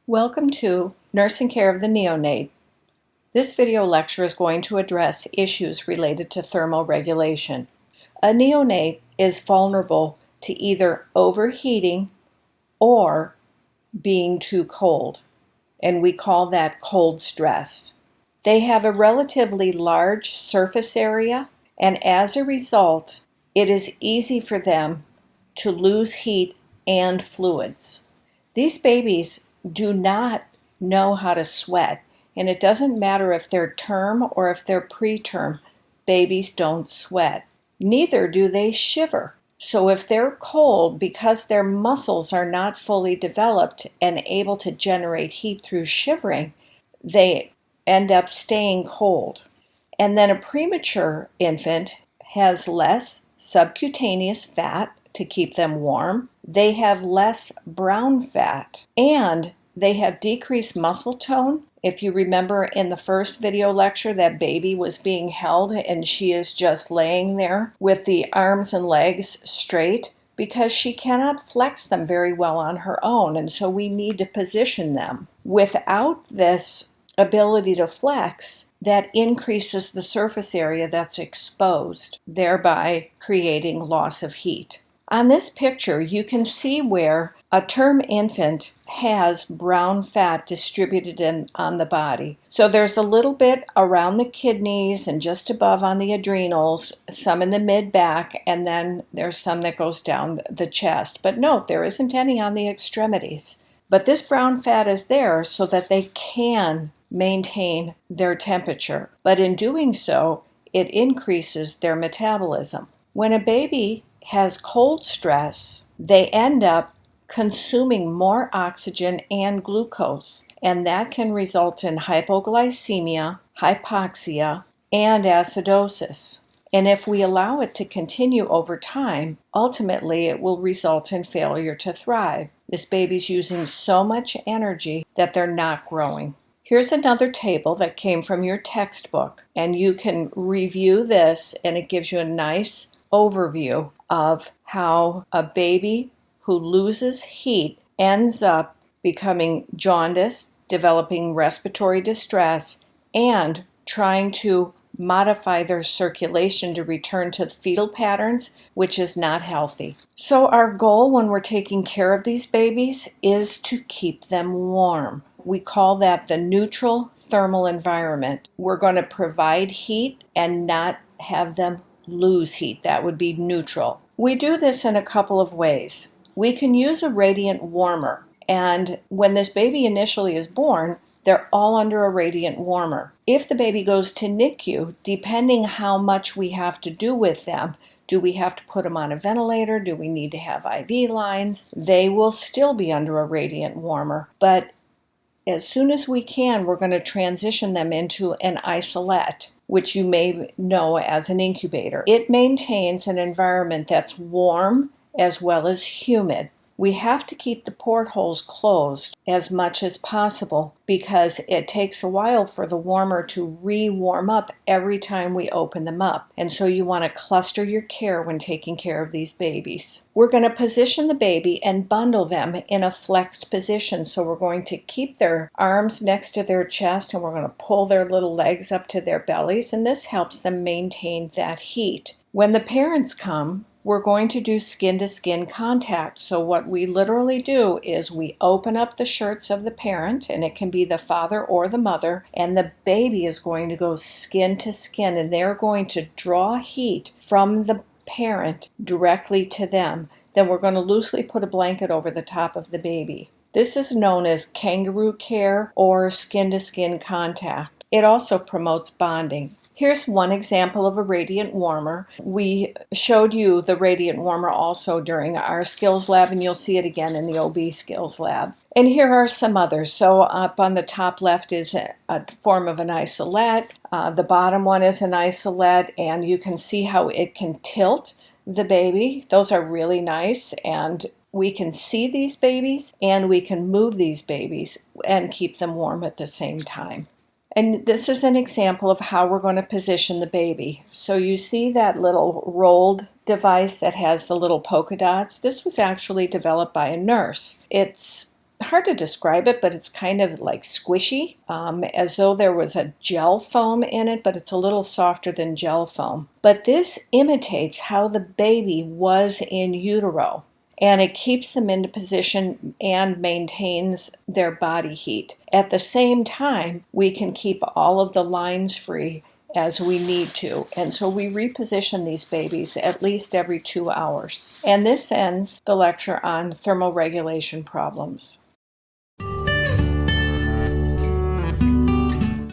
Welcome to Nursing Care of the Neonate. This video lecture is going to address issues related to thermal regulation. A neonate is vulnerable to either overheating or being too cold, and we call that cold stress. They have a relatively large surface area, and as a result, it is easy for them to lose heat and fluids. These babies do not know how to sweat, and it doesn't matter if they're term or if they're preterm, babies don't sweat. Neither do they shiver. So if they're cold, because their muscles are not fully developed and able to generate heat through shivering, they end up staying cold. And then a premature infant has less subcutaneous fat to keep them warm. They have less brown fat, and they have decreased muscle tone. If you remember in the first video lecture, that baby was being held and she is just laying there with the arms and legs straight because she cannot flex them very well on her own, and so we need to position them. Without this ability to flex, that increases the surface area that's exposed, thereby creating loss of heat. On this picture, you can see where a term infant has brown fat distributed on the body. So there's a little bit around the kidneys and just above on the adrenals, some in the mid-back, and then there's some that goes down the chest. But note, there isn't any on the extremities. But this brown fat is there so that they can maintain their temperature. But in doing so, it increases their metabolism. When a baby has cold stress, they end up consuming more oxygen and glucose, and that can result in hypoglycemia, hypoxia, and acidosis. And if we allow it to continue over time, ultimately it will result in failure to thrive. This baby's using so much energy that they're not growing. Here's another table that came from your textbook, and you can review this, and it gives you a nice overview of how a baby who loses heat ends up becoming jaundiced, developing respiratory distress, and trying to modify their circulation to return to fetal patterns, which is not healthy. So our goal when we're taking care of these babies is to keep them warm. We call that the neutral thermal environment. We're going to provide heat and not have them lose heat. That would be neutral. We do this in a couple of ways. We can use a radiant warmer, and when this baby initially is born, they're all under a radiant warmer. If the baby goes to NICU, depending how much we have to do with them, do we have to put them on a ventilator? Do we need to have IV lines? They will still be under a radiant warmer, but as soon as we can, we're going to transition them into an isolette, which you may know as an incubator. It maintains an environment that's warm as well as humid. We have to keep the portholes closed as much as possible because it takes a while for the warmer to re-warm up every time we open them up. And so you want to cluster your care when taking care of these babies. We're going to position the baby and bundle them in a flexed position. So we're going to keep their arms next to their chest and we're going to pull their little legs up to their bellies, and this helps them maintain that heat. When the parents come, we're going to do skin-to-skin contact. So what we literally do is we open up the shirts of the parent, and it can be the father or the mother, and the baby is going to go skin to skin, and they're going to draw heat from the parent directly to them. Then we're going to loosely put a blanket over the top of the baby. This is known as kangaroo care or skin-to-skin contact. It also promotes bonding. Here's one example of a radiant warmer. We showed you the radiant warmer also during our skills lab, and you'll see it again in the OB skills lab. And here are some others. So up on the top left is a form of an isolette. The bottom one is an isolette, and you can see how it can tilt the baby. Those are really nice, and we can see these babies and we can move these babies and keep them warm at the same time. And this is an example of how we're going to position the baby. So you see that little rolled device that has the little polka dots? This was actually developed by a nurse. It's hard to describe it, but it's kind of like squishy, as though there was a gel foam in it, but it's a little softer than gel foam. But this imitates how the baby was in utero, and it keeps them into position and maintains their body heat. At the same time, we can keep all of the lines free as we need to. And so we reposition these babies at least every 2 hours. And this ends the lecture on thermoregulation problems.